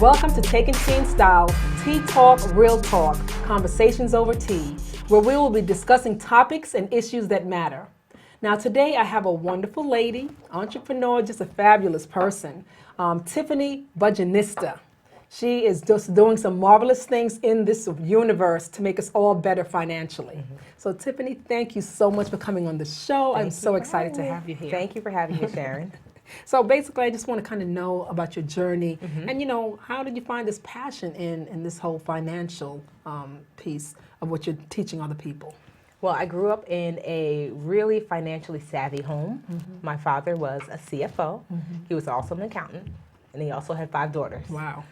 Welcome to Taking Teen Style, Tea Talk, Real Talk, Conversations over tea, where we will be discussing topics and issues that matter. Now today I have a wonderful lady, entrepreneur, just a fabulous person, Tiffany, Budgetnista. She is just doing some marvelous things in this universe to make us all better financially. Mm-hmm. So Tiffany, thank you so much for coming on the show. I'm so excited to have you here. Thank you for having me, Sharon. So basically, I just want to kind of know about your journey, and how did you find this passion in this whole financial piece of what you're teaching other people? Well, I grew up in a really financially savvy home. Mm-hmm. My father was a CFO. Mm-hmm. He was also an accountant, and he also had 5 daughters. Wow.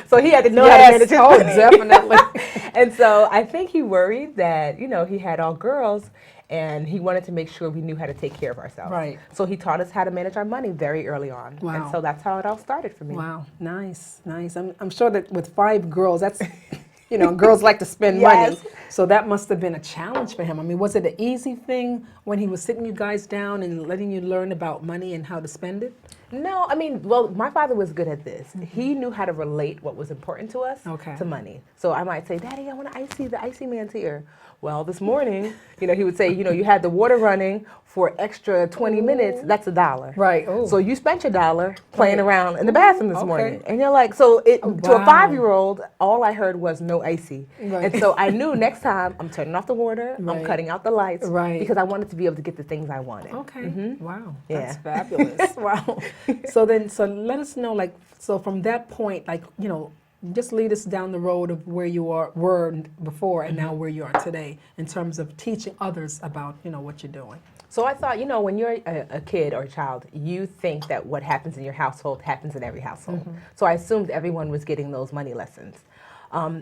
So he had to know how to manage his money. Definitely. And so I think he worried that, he had all girls, and he wanted to make sure we knew how to take care of ourselves. Right. So he taught us how to manage our money very early on. Wow. And so that's how it all started for me. Wow. Nice. I'm sure that with 5 girls, that's, girls like to spend Yes. money. So that must have been a challenge for him. I mean, was it an easy thing when he was sitting you guys down and letting you learn about money and how to spend it? No, my father was good at this. Mm-hmm. He knew how to relate what was important to us to money. So I might say, Daddy, I want to icy the icy man's here. Well, this morning, he would say, you had the water running for extra 20 minutes, that's $1. Right. Ooh. So you spent your $1 playing around in the bathroom this morning. And you're like, to a Wow. 5-year-old, all I heard was no icy. Right. And so I knew next time I'm turning off the water, Right. I'm cutting out the lights, Right. because I wanted to be able to get the things I wanted. Okay. Mm-hmm. Wow. Yeah. That's fabulous. Wow. So let us know, so from that point, just lead us down the road of where you were before and now where you are today in terms of teaching others about, what you're doing. So I thought, when you're a kid or a child, you think that what happens in your household happens in every household. Mm-hmm. So I assumed everyone was getting those money lessons.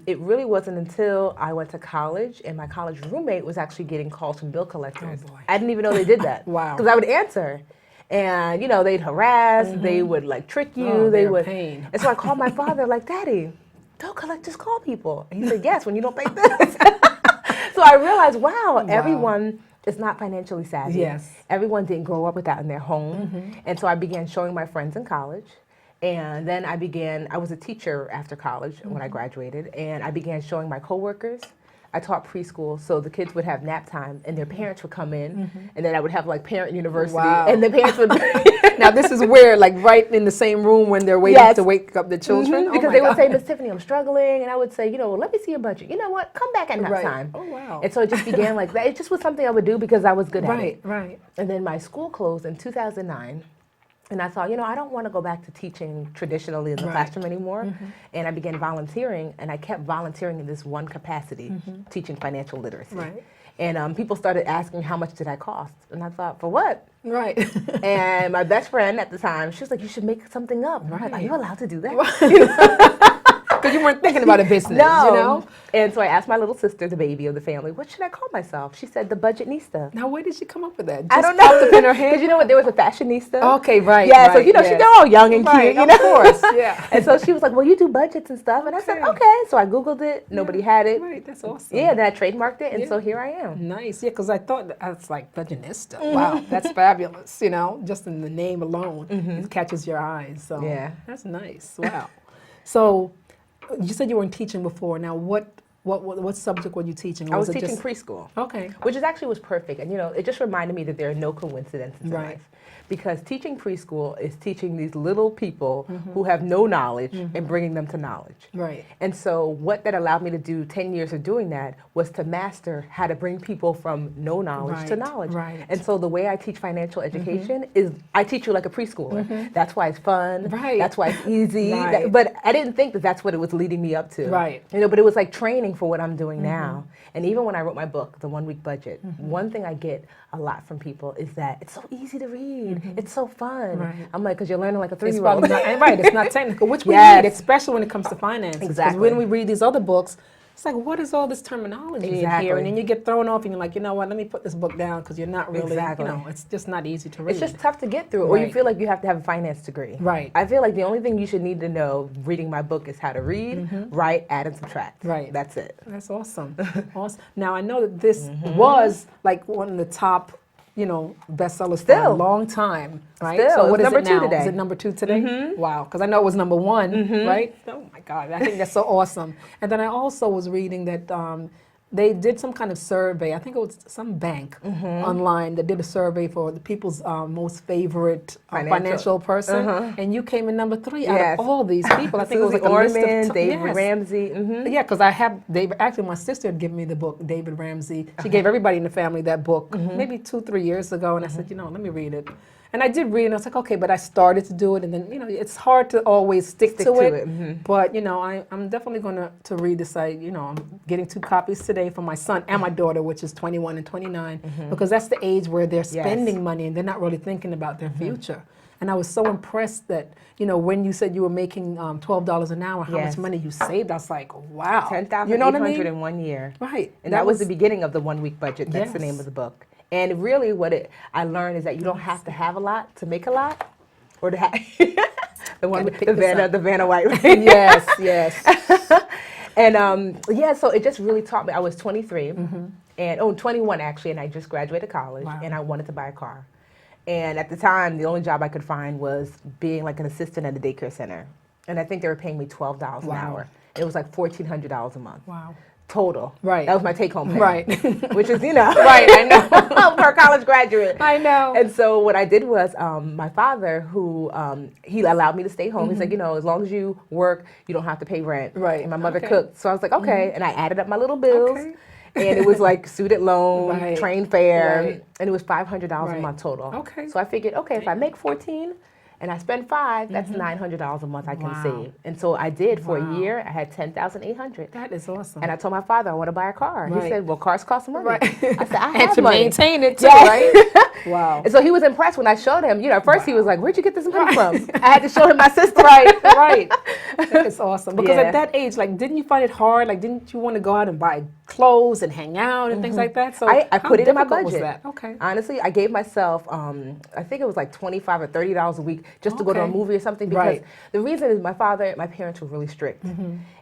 It really wasn't until I went to college and my college roommate was actually getting calls from bill collectors. Oh, boy. I didn't even know they did that. Wow. Because I would answer. And, they'd harass, they would trick you. Oh, they they're would. a pain. And so I called my father, Daddy, bill collectors call people. And he said, yes, when you don't pay bills. So I realized, wow, everyone is not financially savvy. Yes. Everyone didn't grow up with that in their home. Mm-hmm. And so I began showing my friends in college. And then I was a teacher after college when I graduated, and I began showing my coworkers. I taught preschool, so the kids would have nap time, and their parents would come in, and then I would have parent university, and the parents would. Now this is where, right in the same room when they're waiting to wake up the children, because they would say, Miss Tiffany, I'm struggling, and I would say, let me see your budget. You know what? Come back at nap time. Oh wow! And so it just began like that. It just was something I would do because I was good at it. Right. And then my school closed in 2009. And I thought, I don't want to go back to teaching traditionally in the classroom anymore. Mm-hmm. And I began volunteering, and I kept volunteering in this one capacity, teaching financial literacy. Right. And people started asking, how much did I cost? And I thought, for what? Right. And my best friend at the time, she was like, you should make something up. And I'm like, are you allowed to do that? Because you weren't thinking about a business, No. And so I asked my little sister, the baby of the family, what should I call myself? She said, the Budgetnista. Now, where did she come up with that? I don't know. Popped up in her head? Because you know what? There was a fashionista. Okay, right. Yeah, right, so they're all young and cute, Of course, yeah. And so she was like, well, you do budgets and stuff. And I said, okay. So I Googled it. Nobody had it. Right, that's awesome. Yeah, then I trademarked it, and so here I am. Nice, yeah, because I thought that's like Budgetnista. Wow, that's fabulous. Just in the name alone, it catches your eyes. So yeah, that's nice. Wow. So you said you weren't teaching before. Now, what subject were you teaching? Or I was teaching preschool. Okay. Which was perfect. And, it just reminded me that there are no coincidences in life. Because teaching preschool is teaching these little people who have no knowledge and bringing them to knowledge. Right. And so what that allowed me to do, 10 years of doing that, was to master how to bring people from no knowledge to knowledge. Right. And so the way I teach financial education is I teach you like a preschooler. That's why it's fun. Right. That's why it's easy. Right. But I didn't think that that's what it was leading me up to. Right. But it was like training for what I'm doing now. And even when I wrote my book, The 1 Week Budget, one thing I get a lot from people is that it's so easy to read. It's so fun. Right. I'm like, because you're learning like a 3-year-old. It's probably not, right, it's not technical, which we Yes. need, especially when it comes to finances. Exactly. Because when we read these other books, it's like, what is all this terminology in here? Exactly. And then you get thrown off and you're like, you know what, let me put this book down because you're not really, Exactly. it's just not easy to read. It's just tough to get through, or you Right. feel like you have to have a finance degree. Right. I feel like the only thing you should need to know reading my book is how to read, write, add, and subtract. Right. That's it. That's awesome. Awesome. Now, I know that this was like one of the top bestsellers for Still. a long time, right? Still. So It what was is number it 2 now? today. Is it number 2 today? Wow, because I know it was number 1, right? Oh my God, I think that's so awesome. And then I also was reading that they did some kind of survey. I think it was some bank online that did a survey for the people's most favorite financial person, and you came in number 3 out of all these people. I think it was like a list of David Ramsey. Yeah, because I have David. Actually, my sister had given me the book, David Ramsey. She gave everybody in the family that book maybe 2-3 years ago, and I said, let me read it. And I did read it, and I was like, okay, but I started to do it, and then, it's hard to always stick to it. But, I'm definitely going to read this. I'm getting 2 copies today for my son and my daughter, which is 21 and 29, because that's the age where they're spending money, and they're not really thinking about their future. And I was so impressed that, when you said you were making $12 an hour, how much money you saved, I was like, wow. $10,800 you know what I mean? in 1 year. Right. And that was the beginning of the 1 week budget. That's the name of the book. And really I learned is that you don't have to have a lot to make a lot, or to have the Vanna White. Right? Yes. And so it just really taught me. I was 23 and 21 actually, and I just graduated college, and I wanted to buy a car. And at the time, the only job I could find was being like an assistant at a daycare center, and I think they were paying me $12 an hour. It was like $1,400 a month. Wow. Total. Right. That was my take home pay. Right. Which is, Right, I know. for a college graduate. I know. And so what I did was, my father, who, he allowed me to stay home. He's like, as long as you work, you don't have to pay rent. Right. And my mother cooked. So I was like, okay. And I added up my little bills. And it was like student loan, train fare, and it was $500 a month total. Okay. So I figured, okay, if I make 14 and I spend 5, that's $900 a month I can save. And so I did for a year. I had $10,800. That is awesome. And I told my father I want to buy a car. He said, well, cars cost money. Right. I said, I have and to money. maintain it too, right? Wow. And so he was impressed when I showed him. At first he was like, where'd you get this money from? I had to show him my sister. Right. That is awesome. Because at that age, didn't you find it hard? Didn't you want to go out and buy clothes and hang out and things like that? So I put it in my budget. Was that? Okay. Honestly, I gave myself, I think it was like $25 or $30 a week just to go to a movie or something, because the reason is my parents were really strict.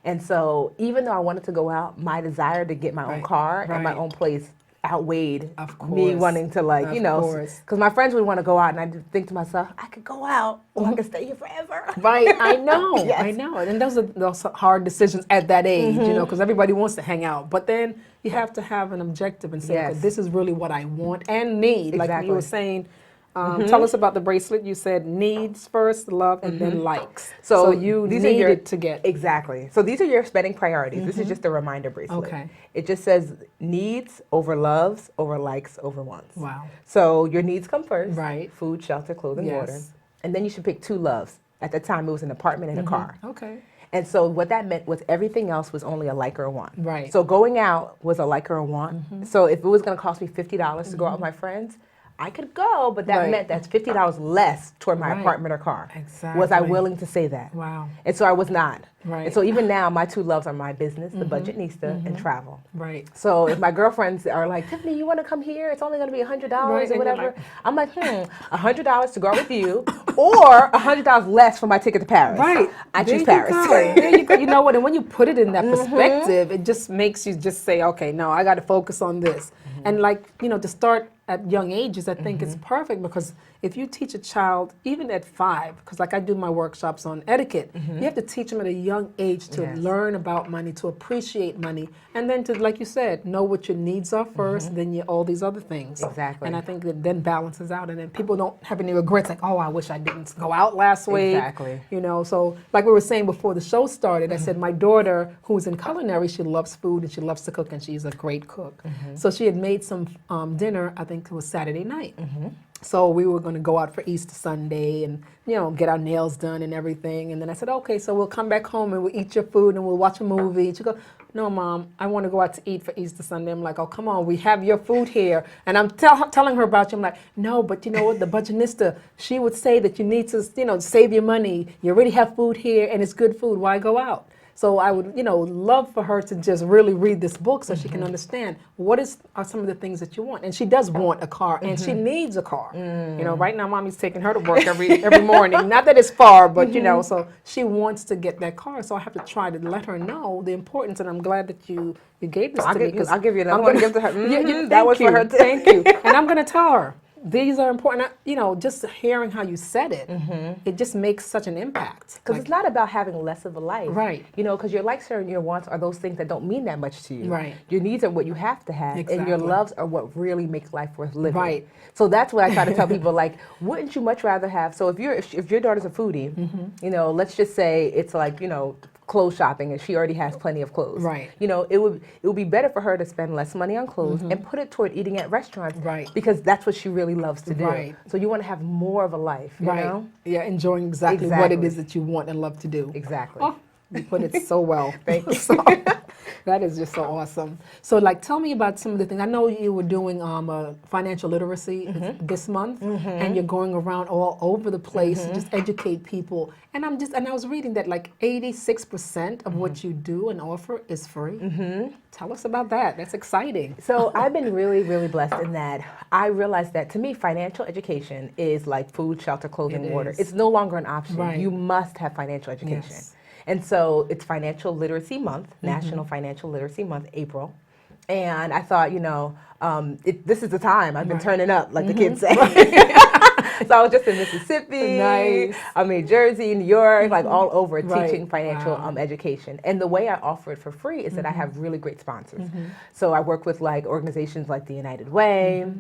And so even though I wanted to go out, my desire to get my own car and my own place outweighed me wanting to because my friends would want to go out, and I'd think to myself, I could go out or I could stay here forever. Right, I know, I know. And those are hard decisions at that age, because everybody wants to hang out. But then you have to have an objective and say, okay, this is really what I want and need. Exactly. Like you were saying, tell us about the bracelet. You said needs first, love, and then likes. So you needed to get. Exactly. So these are your spending priorities. This is just a reminder bracelet. Okay. It just says needs over loves over likes over wants. Wow. So your needs come first. Right. Food, shelter, clothing, water. And then you should pick 2 loves. At the time, it was an apartment and a car. Okay. And so what that meant was everything else was only a like or a want. Right. So going out was a like or a want. So if it was going to cost me $50 to go out with my friends, I could go, but that meant that's $50 less toward my apartment or car. Exactly. Was I willing to say that? Wow. And so I was not. Right. And so even now, my 2 loves are my business, the Budgetnista, and travel. Right. So if my girlfriends are like, Tiffany, you want to come here? It's only going to be $100 or whatever. I'm like, $100 to go out with you, or $100 less for my ticket to Paris. Right. I choose Paris. There you go. You know what? And when you put it in that perspective, it just makes you just say, okay, no, I got to focus on this. And to start at young ages, I think it's perfect, because if you teach a child, even at 5, because I do my workshops on etiquette, you have to teach them at a young age to learn about money, to appreciate money, and then to, like you said, know what your needs are first, then all these other things. Exactly. And I think it then balances out, and then people don't have any regrets, like, oh, I wish I didn't go out last week. Exactly. So like we were saying before the show started, I said my daughter, who's in culinary, she loves food and she loves to cook, and she's a great cook. So she had made some dinner, I think it was Saturday night. So we were going to go out for Easter Sunday and, get our nails done and everything. And then I said, okay, so we'll come back home and we'll eat your food and we'll watch a movie. She goes, no, Mom, I want to go out to eat for Easter Sunday. I'm like, oh, come on, we have your food here. And I'm telling her about you. I'm like, no, but you know what, the Budgetnista, she would say that you need to, save your money. You already have food here and it's good food. Why go out? So I would, love for her to just really read this book so she can understand are some of the things that you want. And she does want a car, and she needs a car. Right now, mommy's taking her to work every morning. Not that it's far, but so she wants to get that car. So I have to try to let her know the importance. And I'm glad that you gave this to me. I'll give you another one to give to her. That was for her too. Thank you. And I'm going to tell her. These are important. Just hearing how you said it, it just makes such an impact. Because it's not about having less of a life. Right. Because your likes and your wants are those things that don't mean that much to you. Right. Your needs are what you have to have. Exactly. And your loves are what really makes life worth living. Right. So that's what I try to tell people, like, wouldn't you much rather have, so if your daughter's a foodie, let's just say it's like, clothes shopping and she already has plenty of clothes. Right. It would be better for her to spend less money on clothes and put it toward eating at restaurants. Right. Because that's what she really loves to do. Right. So you want to have more of a life, you know? Yeah, enjoying exactly what it is that you want and love to do. Exactly. Oh, you put it so well. Thank you. So, that is just so awesome. So, tell me about some of the things. I know you were doing financial literacy this month, and you're going around all over the place to just educate people. And I was reading that 86% of what you do and offer is free. Tell us about that. That's exciting. So I've been really, really blessed in that I realized that to me, financial education is like food, shelter, clothing, water. It's no longer an option. Right. You must have financial education. Yes. And so it's Financial Literacy Month, National Financial Literacy Month, April. And I thought, this is the time. I've been turning up, like the kids say. So I was just in Mississippi, Nice. Jersey, New York, like all over Right. teaching financial education. And the way I offer it for free is that I have really great sponsors. So I work with organizations like the United Way,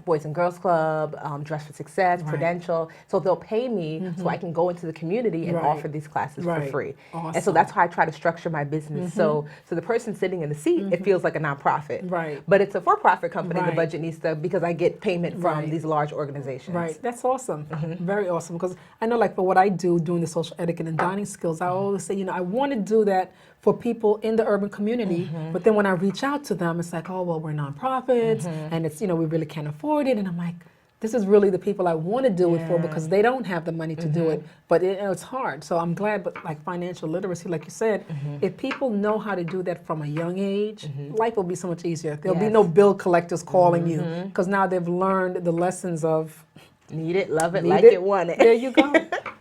Boys and Girls Club, Dress for Success, Prudential. So they'll pay me so I can go into the community and offer these classes for free. Awesome. And so that's how I try to structure my business. So the person sitting in the seat, it feels like a nonprofit. Right. But it's a for-profit company, Right. the Budgetnista, because I get payment from these large organizations. Right, that's awesome. Very awesome. Because I know, for what I do, doing the social etiquette and dining skills, I always say, I want to do that for people in the urban community. But then when I reach out to them, it's like, oh, well, we're nonprofits, and it's, we really can't afford it. And I'm like, this is really the people I want to do it for because they don't have the money to do it. But it's hard. So I'm glad, but financial literacy, like you said, if people know how to do that from a young age, life will be so much easier. There'll be no bill collectors calling you because now they've learned the lessons of need it, love it, like it, want it. There you go.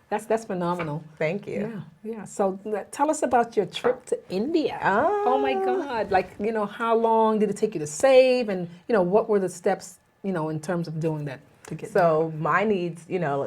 That's phenomenal. Thank you. Yeah. So tell us about your trip to India. Oh my God. How long did it take you to save, and what were the steps, in terms of doing that to get So my needs,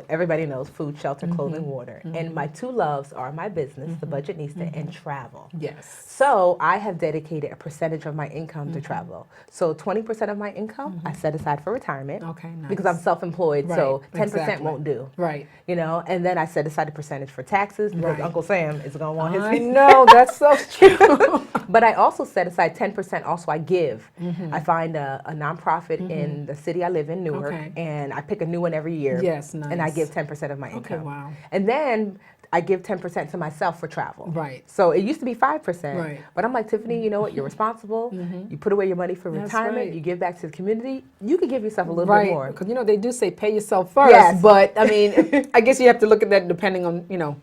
everybody knows food, shelter, clothing, water. And my two loves are my business, the Budgetnista, and travel. Yes. So I have dedicated a percentage of my income to travel. So 20% of my income I set aside for retirement. Okay, nice. Because I'm self-employed, so 10% exactly. won't do. Right. And then I set aside a percentage for taxes because Uncle Sam is going to want his. I know, that's so true. But I also set aside 10% also I give. I find a nonprofit in the city I live in, Newark, and I pick a new one every year. Yes, nice. And I give 10% of my income. Okay, wow. And then I give 10% to myself for travel. Right. So it used to be 5%. Right. But I'm like, Tiffany, you know what? You're responsible. You put away your money for That's retirement. right. You give back to the community. You could give yourself a little bit more. Because, they do say pay yourself first. Yes. But, I mean, I guess you have to look at that depending on, No,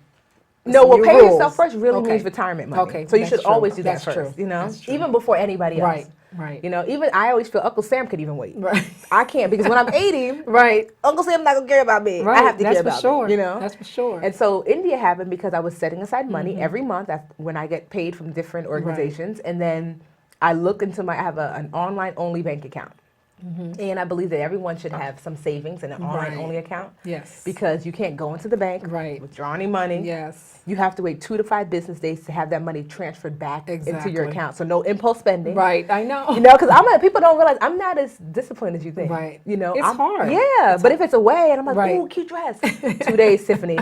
well, pay rules. yourself first really means retirement money. Okay, So you that's should true. always do that That's first, true. That's true. even before anybody else. Right. Even I always feel Uncle Sam could even wait. Right. I can't because when I'm 80, Right. Uncle Sam's not gonna care about me. Right. I have to That's care for about sure. me. That's for sure. And so India happened because I was setting aside money every month when I get paid from different organizations, and then I look into I have an online only bank account. And I believe that everyone should have some savings in an online only account. Yes. Because you can't go into the bank, withdraw any money. Yes. You have to wait 2 to 5 business days to have that money transferred back into your Exactly. account. So no impulse spending. Right. I know. Because people don't realize I'm not as disciplined as you think. Right. It's hard. Yeah, but if it's away and I'm like, ooh, cute dress. 2 days, Tiffany.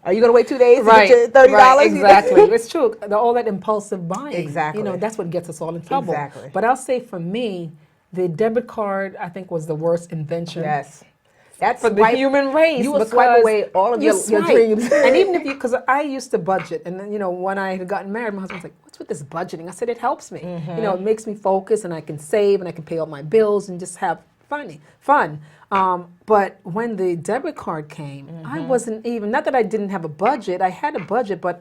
Are you gonna wait 2 days to get your $30? Right. Exactly. It's true. All that impulsive buying. Exactly. That's what gets us all in trouble. Exactly. But I'll say for me, the debit card, I think, was the worst invention. Yes. That's For the human race. You will swipe away all of your dreams. And even because I used to budget, and then, when I had gotten married, my husband was like, what's with this budgeting? I said, it helps me. It makes me focus, and I can save, and I can pay all my bills, and just have fun. But when the debit card came, I wasn't even, not that I didn't have a budget, I had a budget, but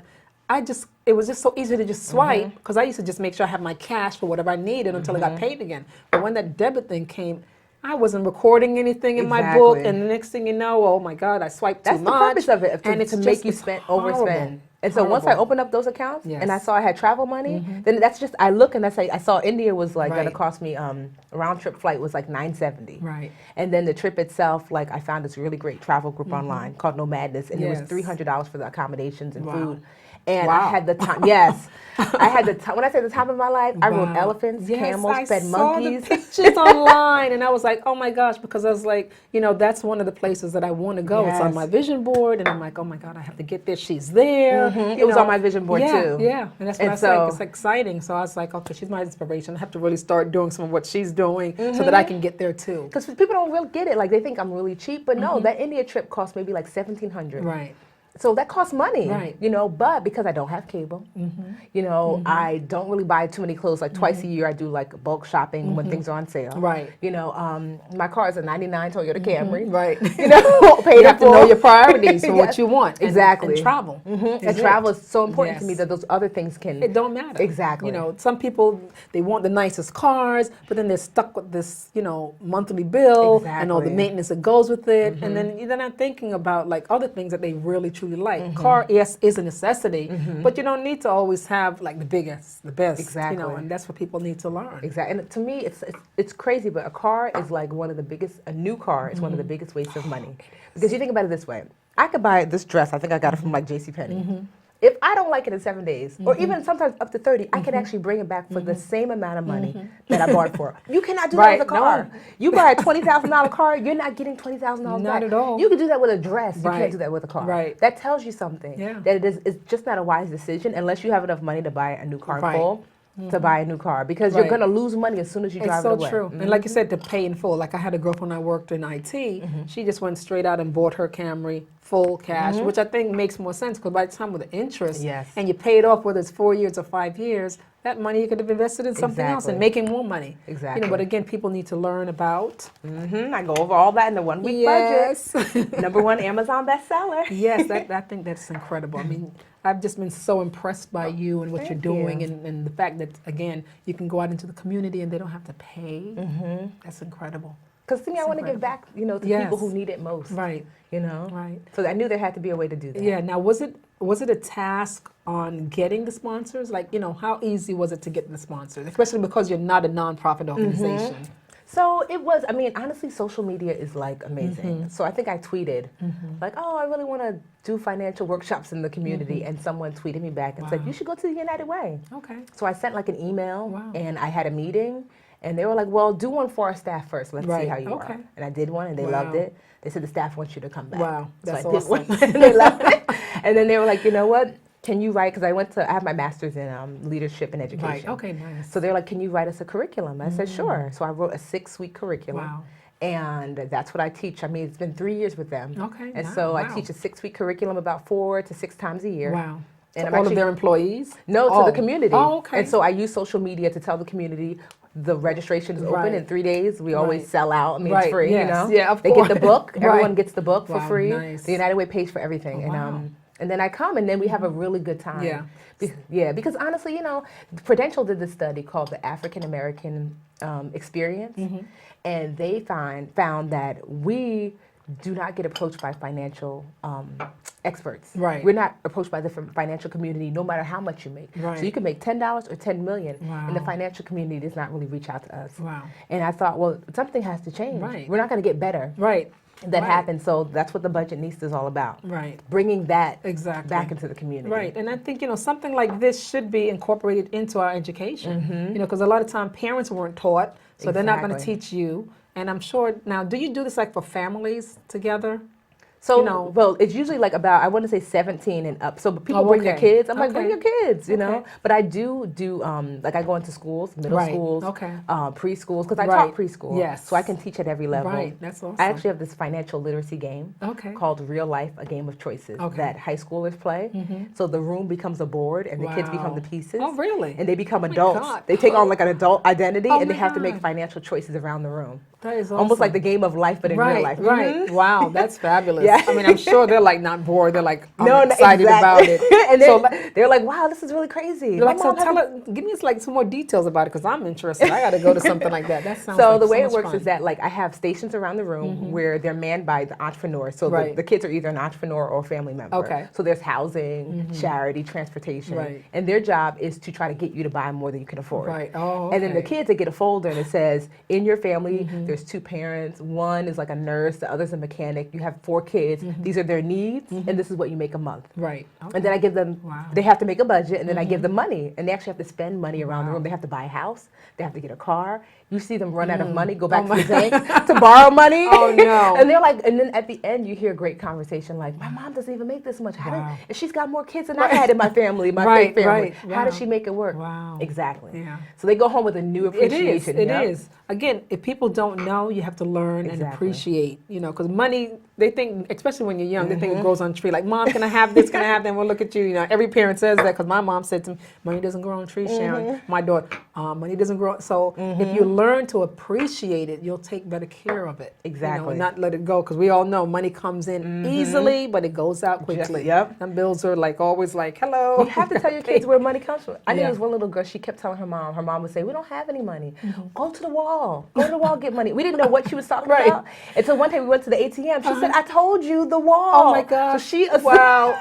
it was just so easy to just swipe because I used to just make sure I had my cash for whatever I needed until I got paid again. But when that debit thing came, I wasn't recording anything in my book, and the next thing you know, oh my God, I swiped too much. That's the purpose of it, and it's to just, make you it's overspend. And so once I opened up those accounts and I saw I had travel money, then that's just, I look and I say, I saw India was like going to cost me, a round trip flight was like $970. Right. And then the trip itself, like I found this really great travel group online called No Madness, and it was $300 for the accommodations and food. And I had the time, I had the time. When I say the time of my life, I rode elephants, camels, fed monkeys. I saw the pictures online, and I was like, oh my gosh, because I was like, you know, that's one of the places that I want to go. It's on my vision board, and I'm like, oh my God, I have to get there. She's there. It was on my vision board too. Yeah, and that's what I was like. It's exciting. So I was like, okay, she's my inspiration. I have to really start doing some of what she's doing so that I can get there too. Because people don't really get it. Like they think I'm really cheap, but no, that India trip cost maybe like $1,700. Right. So that costs money, right? You know, but because I don't have cable, you know, I don't really buy too many clothes. Like twice a year, I do like bulk shopping when things are on sale, right? You know, my car is a '99 Toyota Camry, right? You know, you have to know your priorities for what you want, exactly. And travel, and travel is so important to me that those other things can. It don't matter, exactly. You know, some people they want the nicest cars, but then they're stuck with this, you know, monthly bill and all the maintenance that goes with it, and then they're not thinking about like other things that they really truly like. Car, yes, is a necessity, but you don't need to always have like the biggest, the best. Exactly. You know, and that's what people need to learn. Exactly. And to me, it's crazy, but a car is like one of the biggest. A new car is one of the biggest wastes of money, because you think about it this way: I could buy this dress. I think I got it from like JCPenney. If I don't like it in 7 days, or even sometimes up to 30, I can actually bring it back for the same amount of money that I bought it for. You cannot do that with a car. No. You buy a $20,000 car, you're not getting $20,000 back. Not at all. You can do that with a dress. You can't do that with a car. Right. That tells you something. That it's just not a wise decision unless you have enough money to buy a new car full. To buy a new car, because you're going to lose money as soon as you drive it away. It's so true. And like you said, to pay in full. Like I had a girlfriend I worked in IT. She just went straight out and bought her Camry full cash, which I think makes more sense because by the time with the interest and you pay it off, whether it's 4 years or 5 years, that money you could have invested in something else and making more money. Exactly. You know, but again, people need to learn about. I go over all that in the 1 week budget. #1 Amazon bestseller. Yes, I think that's incredible. I mean, I've just been so impressed by you and what you're doing, and the fact that, again, you can go out into the community and they don't have to pay. That's incredible. Because to me, I want to give back, you know, to people who need it most. Right. You know? Right. So I knew there had to be a way to do that. Yeah. Now, was it a task on getting the sponsors? Like, you know, how easy was it to get the sponsors, especially because you're not a nonprofit organization? So it was, I mean, honestly, social media is like amazing. So I think I tweeted, like, oh, I really want to do financial workshops in the community. And someone tweeted me back and said, you should go to the United Way. Okay. So I sent like an email and I had a meeting. And they were like, well, do one for our staff first. Let's see how you are. And I did one and they loved it. They said the staff wants you to come back. Wow, that's so I awesome. did one and they loved it. And then they were like, you know what? Can you write, because I have my master's in leadership and education. Right, okay, nice. So they're like, can you write us a curriculum? I said, sure. So I wrote a 6-week curriculum. Wow. And that's what I teach. I mean, it's been 3 years with them. Okay, and so I teach a 6-week curriculum about 4 to 6 times a year. Wow. And all of their employees? No, to the community. Oh, okay. And so I use social media to tell the community the registration is open in 3 days. We always sell out. I mean, it's free, you know? Yeah, of course. They get the book. Everyone gets the book for free. Nice. The United Way pays for everything. And then I come, and then we have a really good time. Yeah. Because honestly, you know, Prudential did this study called the African American Experience, and they found that we do not get approached by financial experts. Right. We're not approached by the financial community, no matter how much you make. Right. So you can make $10 or $10 million, and the financial community does not really reach out to us. Wow. And I thought, well, something has to change. Right. We're not going to get better. Right. That happened. So that's what the Budgetnista is all about. Right. Bringing that back into the community. Right. And I think, you know, something like this should be incorporated into our education. You know, because a lot of time parents weren't taught, so they're not going to teach you. And I'm sure, now, do you do this like for families together? So, you know, well, it's usually like about, I want to say 17 and up. So people bring their kids. I'm like, bring your kids, you know. But I do, like I go into schools, middle schools, preschools, because I taught preschool. Yes. So I can teach at every level. Right, that's awesome. I actually have this financial literacy game called Real Life, a Game of Choices that high schoolers play. So the room becomes a board and the kids become the pieces. Oh, really? And they become adults. They take on like an adult identity and they have to make financial choices around the room. That is awesome. Almost like the game of life, but in real life. Right. Wow, that's fabulous. Yeah. I mean, I'm sure they're like not bored. They're like No, excited about it. And So they're like, wow, this is really crazy. you're like, so give me like some more details about it because I'm interested. I got to go to something like that. That sounds so like the way so it much works fun. is that like I have stations around the room where they're manned by the entrepreneurs. So Right. the kids are either an entrepreneur or a family member. Okay. So there's housing, charity, transportation. Right. And their job is to try to get you to buy more than you can afford. Right. Oh, And then the okay. kids, they get a folder and it says, in your family, there's 2 parents. One is like a nurse, the other's a mechanic. You have 4 kids. These are their needs, and this is what you make a month. Right. Okay. And then I give them, Wow. they have to make a budget, and then I give them money. And they actually have to spend money around the Wow. room. They have to buy a house. They have to get a car. You see them run out of money, go Oh back to my- the bank to borrow money. Oh, no. And they're like, and then at the end, you hear a great conversation like, my mom doesn't even make this much. Wow. And she's got more kids than I had in my family, my Right, big family. right. How does Wow. she make it work? Wow. Exactly. Yeah. So they go home with a new It is. appreciation. It yeah? is. Again, if people don't know, you have to learn and Exactly. appreciate. You know, because money, they think, especially when you're young, they think it grows on a tree. Like, Mom, can I have this? Can I have that? And we'll look at you. You know, every parent says that because my mom said to me, money doesn't grow on trees, Sharon. My daughter, money doesn't grow. So if you learn to appreciate it, you'll take better care of it. You know, Exactly. and not let it go because we all know money comes in easily, but it goes out quickly. Yep. And bills are like always like, hello. You have to tell your kids where money comes from. I knew Yeah. there was one little girl, she kept telling her mom would say, we don't have any money. Go to the wall. Go to the wall, get money. We didn't know what she was talking Right. about. Until one time we went to the ATM. She said, I told you, the wall. Oh my gosh. So she Wow.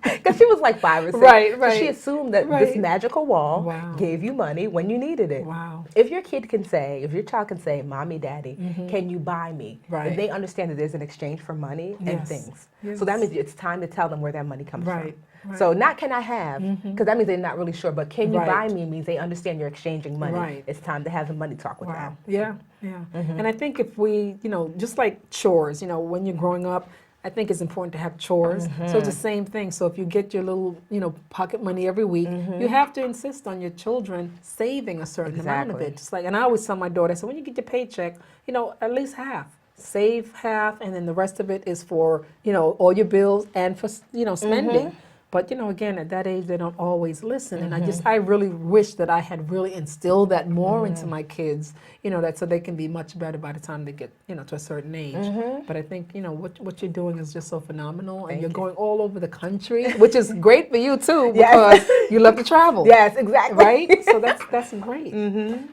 Because she was like 5 or 6. Right, So right. she assumed that Right. this magical wall Wow. gave you money when you needed it. Wow. If your kid can say, if your child can say, Mommy, Daddy, can you buy me? Right. And they understand that there's an exchange for money and Yes. things. Yes. So that means it's time to tell them where that money comes Right. from. Right. So not can I have, because that means they're not really sure, but can you Right. buy me means they understand you're exchanging money. Right. It's time to have the money talk with Wow. them. Yeah, yeah. And I think if we, you know, just like chores, you know, when you're growing up, I think it's important to have chores. So it's the same thing. So if you get your little, you know, pocket money every week, you have to insist on your children saving a certain amount of Exactly. it. Just like, and I always tell my daughter, I said, when you get your paycheck, you know, at least half. Save half, and then the rest of it is for, you know, all your bills and for, you know, spending. But, you know, again, at that age, they don't always listen. And I really wish that I had really instilled that more into my kids, you know, that so they can be much better by the time they get, you know, to a certain age. But I think, you know, what you're doing is just so phenomenal. And you're going all over the country, which is great for you, too, because you love to travel. Yes, exactly. Right? So that's great.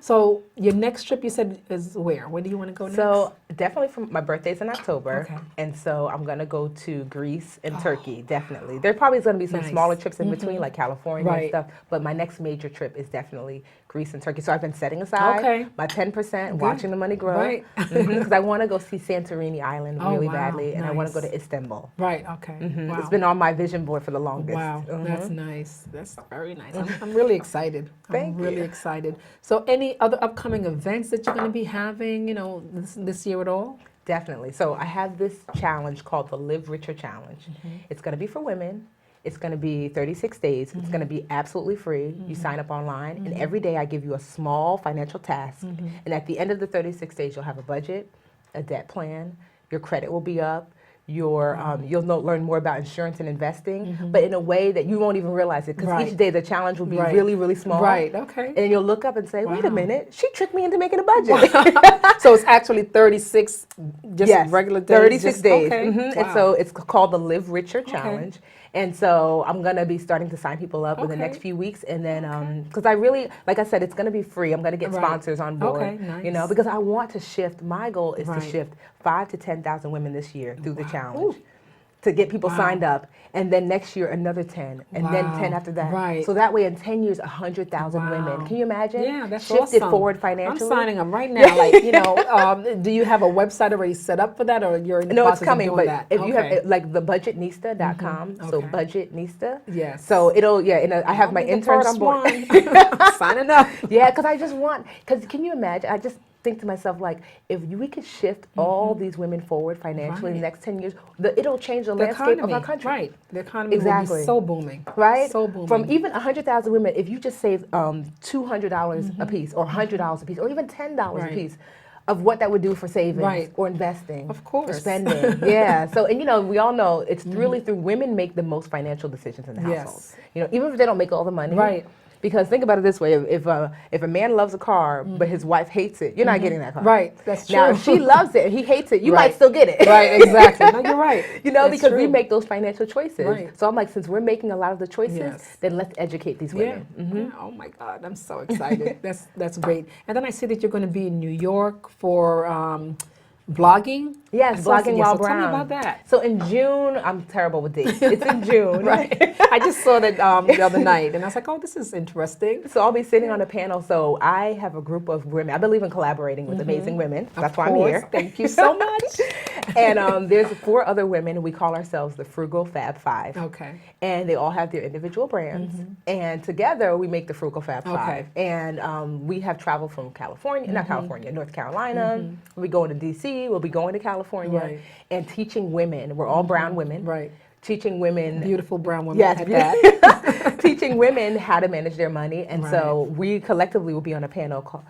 So your next trip, you said, is where? Where do you want to go next? So definitely from my birthday's in October, Okay. and so I'm gonna go to Greece and Turkey. Definitely, there probably is gonna be some Nice. smaller trips in between, like California and Right. stuff. But my next major trip is definitely Greece and Turkey. So I've been setting aside my 10%, Good. watching the money grow, Right. Because I want to go see Santorini Island Oh, really wow. badly, and I want to Nice. go to Istanbul. Right, okay. Wow. It's been on my vision board for the longest. Wow, that's nice. That's very nice. I'm really excited. Thank I'm really you. excited. So, any other upcoming events that you're going to be having, you know, this year at all? Definitely. So I have this challenge called the Live Richer Challenge. It's going to be for women. It's going to be 36 days. It's going to be absolutely free. You sign up online, and every day I give you a small financial task. And at the end of the 36 days, you'll have a budget, a debt plan, your credit will be up. You'll learn more about insurance and investing, but in a way that you won't even realize it, because Right. each day the challenge will be Right. really, really small. Right, okay. And you'll look up and say, wait a Wow. minute, she tricked me into making a budget. So it's actually 36, just Yes, regular days? 36 just- days. Okay. And Wow. so it's called the Live Richer Challenge. And so I'm going to be starting to sign people up in the Okay. next few weeks. And then, because I really, like I said, it's going to be free. I'm going to get Right. sponsors on board. Okay, nice. You know, because I want to shift. My goal is to Right. shift 5,000 to 10,000 women this year through the challenge. To get people signed up, and then next year another 10, and then Wow. 10 after that. Right. So that way, in 10 years, 100,000 women. Wow. Can you imagine? Yeah, that's Shifted awesome. forward financially. I'm signing up right now. Like, you know, do you have a website already set up for that, or you're in the No, it's process coming, of doing but that? if you Okay. have like the budgetnista.com, so Okay. Budgetnista. Yes. So it'll and I have I'll my be the intern first on board. one. Signing up. Yeah, because I just want, because can you imagine? I just think to myself, like, if we could shift all these women forward financially in the Right. next 10 years, it'll change the The landscape economy, of our country. right? The economy will Exactly. be so booming, Right? So booming. From even 100,000 women, if you just save $200 a piece, or $100 a piece, or even $10 Right. a piece, of what that would do for savings Right. or investing, Of course. or spending. Yeah. So, and you know, we all know it's really through women make the most financial decisions in the Yes. household. You know, even if they don't make all the money, Right. Because think about it this way: if a man loves a car but his wife hates it, you're not getting that car. Right, that's true. Now, if she loves it and he hates it, you Right. might still get it. Right, exactly. No, you're right. That's Because we true. make those financial choices. Right. So I'm like, since we're making a lot of the choices, Yes. then let's educate these women. Yeah. Oh my God, I'm so excited. That's great. And then I see that you're going to be in New York for blogging. Yes, I saw- blogging yeah, while so brown. Tell me about that. So in June, I'm terrible with dates. It's in June. Right. I just saw that the other night, and I was like, oh, this is interesting. So I'll be sitting on a panel. So I have a group of women. I believe in collaborating with amazing women. That's why I'm Of here. course. Thank you so much. And there's 4 other women. We call ourselves the Frugal Fab Five. Okay. And they all have their individual brands. And together we make the Frugal Fab Okay. Five. And we have traveled from California, not California, North Carolina. We'll be going to D.C. We'll be going to California. Right. And teaching women. We're all brown women. Right. Teaching women. Beautiful brown women. Yes, at that. teaching women how to manage their money. And Right. so we collectively will be on a panel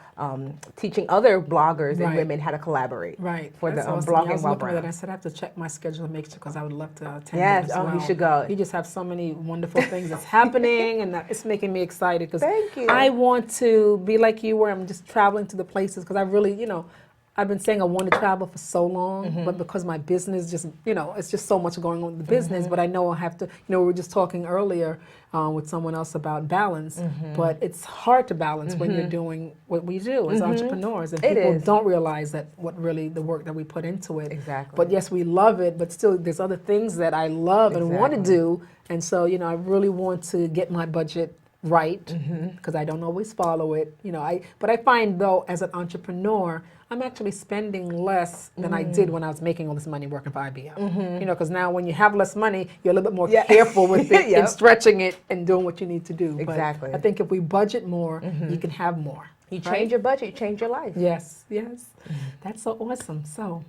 teaching other bloggers and Right. women how to collaborate. Right. For That's the awesome. Yeah, I blogging was while looking at brown. that. I said I have to check my schedule and make sure because I would love to attend. Yes, that as well. you should go. You just have so many wonderful things that's happening, and it's making me excited because Thank you. I want to be like you, where I'm just traveling to the places because I really, I've been saying I want to travel for so long, but because my business just, it's just so much going on in the business. But I know I have to. We were just talking earlier with someone else about balance, but it's hard to balance when you're doing what we do as entrepreneurs, and It people is. don't realize that what really the work that we put into it. Exactly. But yes, we love it, but still, there's other things that I love and want to Exactly. do, and so I really want to get my budget right because I don't always follow it. But I find though, as an entrepreneur, I'm actually spending less than I did when I was making all this money working for IBM. Because now when you have less money, you're a little bit more Yeah. careful with it Yep. and stretching it and doing what you need to do. Exactly. But I think if we budget more, you can have more. You right? change your budget, you change your life. Yes, yes. That's so awesome. So,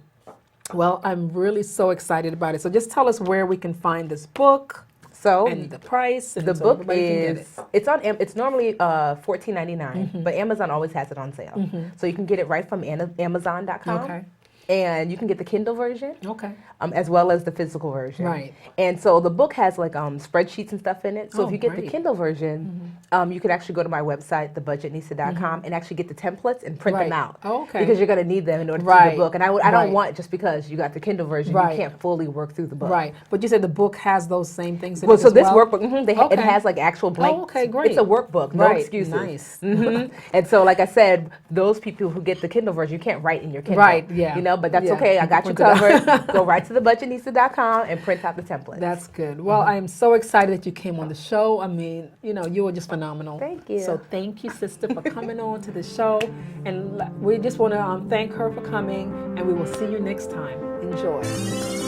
well, I'm really so excited about it. So just tell us where we can find this book So and the price. And the so book everybody can get is it's normally $14.99, but Amazon always has it on sale. So you can get it right from Amazon.com. Okay. And you can get the Kindle version. Okay. As well as the physical version. Right. And so the book has like spreadsheets and stuff in it. So Oh, if you get the great. Kindle version, you can actually go to my website, thebudgetnista.com, and actually get the templates and print them Right. out. Oh, okay. Because you're going to need them in order to do Right. the book. And I don't Right. want just because you got the Kindle version, Right. you can't fully work through the book. Right. But you said the book has those same things in Well, it so as this well? workbook, it Okay. has like actual blank. Oh, okay, great. It's a workbook, no Right. excuses. Nice. And so, like I said, those people who get the Kindle version, you can't write in your Kindle. Right, yeah. But that's Yeah, okay. I you got you can print it covered. Go right to thebudgetnista.com and print out the template. That's good. Well, I am so excited that you came on the show. I mean, you were just phenomenal. Thank you. So thank you, sister, for coming on to the show. And we just want to thank her for coming, and we will see you next time. Enjoy.